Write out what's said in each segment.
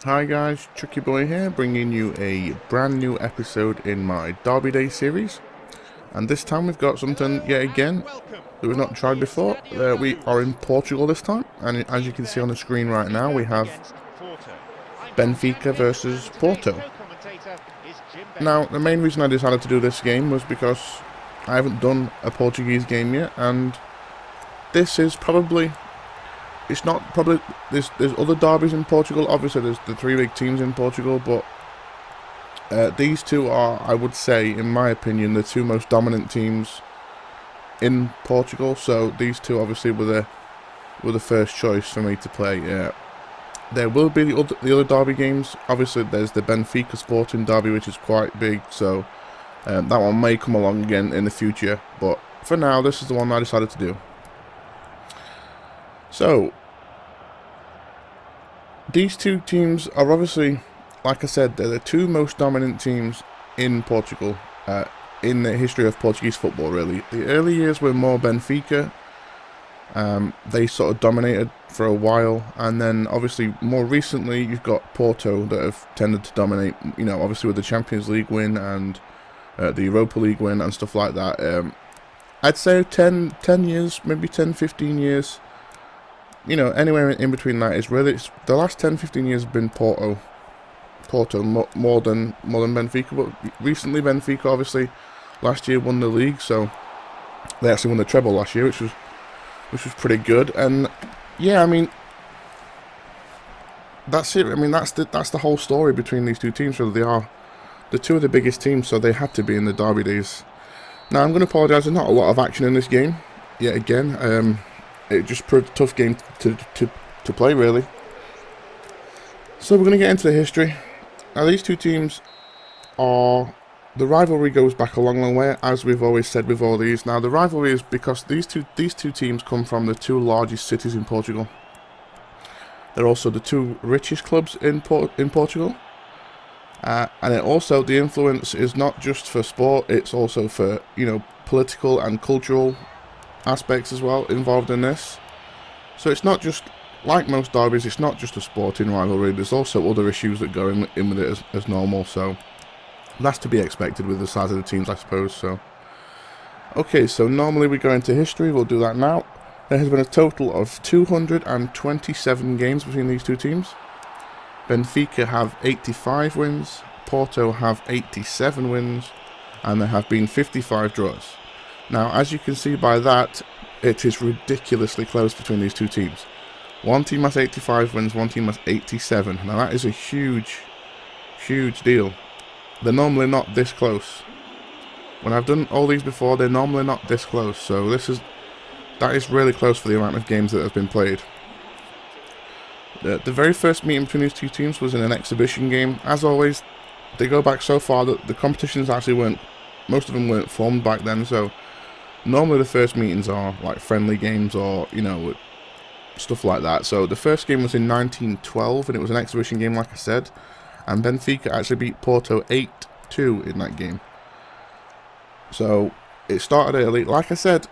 Hi guys, Chucky Boy here, bringing you a brand new episode in my Derby Day series. And this time we've got something yet again that we've not tried before. We are in Portugal this time, and as you can see on the screen right now, we have Benfica versus Porto. Now, the main reason I decided to do this game was because I haven't done a Portuguese game yet, and this is probably... It's not probably... There's other derbies in Portugal. Obviously, there's the three big teams in Portugal, but these two are, I would say, in my opinion, the two most dominant teams in Portugal. So these two obviously were the first choice for me to play. There will be the other derby games. Obviously, there's the Benfica Sporting derby, which is quite big. So that one may come along again in the future. But for now, this is the one I decided to do. So, these two teams are obviously, like I said, they're the two most dominant teams in Portugal, in the history of Portuguese football, really. The early years were more Benfica. They sort of dominated for a while, and then obviously more recently you've got Porto that have tended to dominate, you know, obviously with the Champions League win and the Europa League win and stuff like that. I'd say 10 years, maybe 10, 15 years. You know, anywhere in between that is really, the last 10-15 years have been Porto more than Benfica. But recently Benfica obviously last year won the league, so they actually won the treble last year, which was pretty good. And yeah, I mean, that's it. I mean, that's the whole story between these two teams. So they are the two of the biggest teams, so they had to be in the derby days. Now I'm going to apologise. There's not a lot of action in this game yet again. It just proved a tough game to play, really. So we're going to get into the history. Now, these two teams are... The rivalry goes back a long, long way, as we've always said with all these. Now, the rivalry is because these two teams come from the two largest cities in Portugal. They're also the two richest clubs in Portugal. And it also, the influence is not just for sport, it's also for, you know, political and cultural aspects as well involved in this. So it's not just, like most derbies, it's not just a sporting rivalry, there's also other issues that go in with it as normal, so that's to be expected with the size of the teams, I suppose. So okay, so normally we go into history, we'll do that now. There has been a total of 227 games between these two teams. Benfica have 85 wins, Porto have 87 wins, and there have been 55 draws. Now, as you can see by that, it is ridiculously close between these two teams. One team has 85 wins, one team has 87. Now, that is a huge, huge deal. They're normally not this close. When I've done all these before, they're normally not this close. So that is really close for the amount of games that have been played. The very first meeting between these two teams was in an exhibition game. As always, they go back so far that the competitions actually weren't, most of them weren't formed back then, so normally the first meetings are like friendly games or, you know, stuff like that. So the first game was in 1912 and it was an exhibition game, like I said, and Benfica actually beat Porto 8-2 in that game. So it started early. Like I said,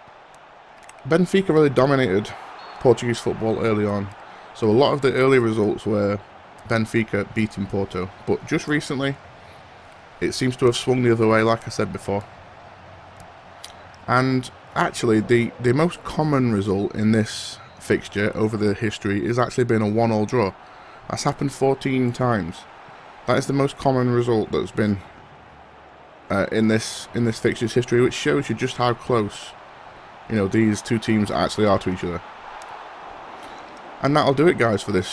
Benfica really dominated Portuguese football early on. So a lot of the early results were Benfica beating Porto, but just recently it seems to have swung the other way, like I said before. And actually, the most common result in this fixture over the history has actually been a 1-1 draw. That's happened 14 times. That is the most common result that's been in this fixture's history, which shows you just how close, you know, these two teams actually are to each other. And that'll do it, guys, for the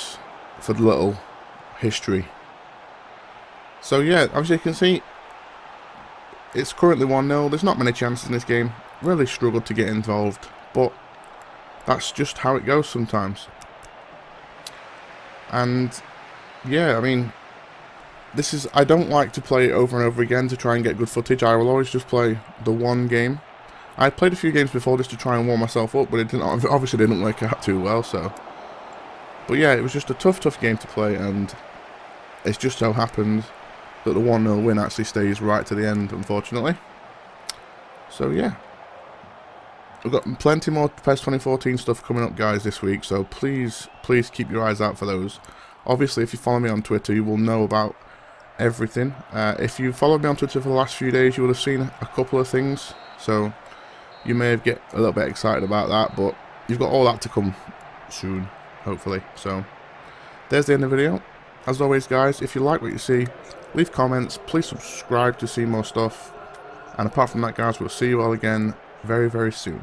little history. So yeah, as you can see, it's currently 1-0. There's not many chances in this game. Really struggled to get involved, but that's just how it goes sometimes. And yeah, I mean, I don't like to play it over and over again to try and get good footage. I will always just play the one game. I played a few games before just to try and warm myself up, but it obviously didn't work out too well. So, but yeah, it was just a tough game to play, and it's just so happened that the 1-0 win actually stays right to the end, unfortunately. So yeah, we've got plenty more PES 2014 stuff coming up, guys, this week, so please keep your eyes out for those. Obviously, if you follow me on Twitter, you will know about everything. If you followed me on Twitter for the last few days, you would have seen a couple of things, so you may get a little bit excited about that, but you've got all that to come soon, hopefully. So there's the end of the video. As always, guys, if you like what you see, leave comments, please subscribe to see more stuff, and apart from that, guys, we'll see you all again very, very soon.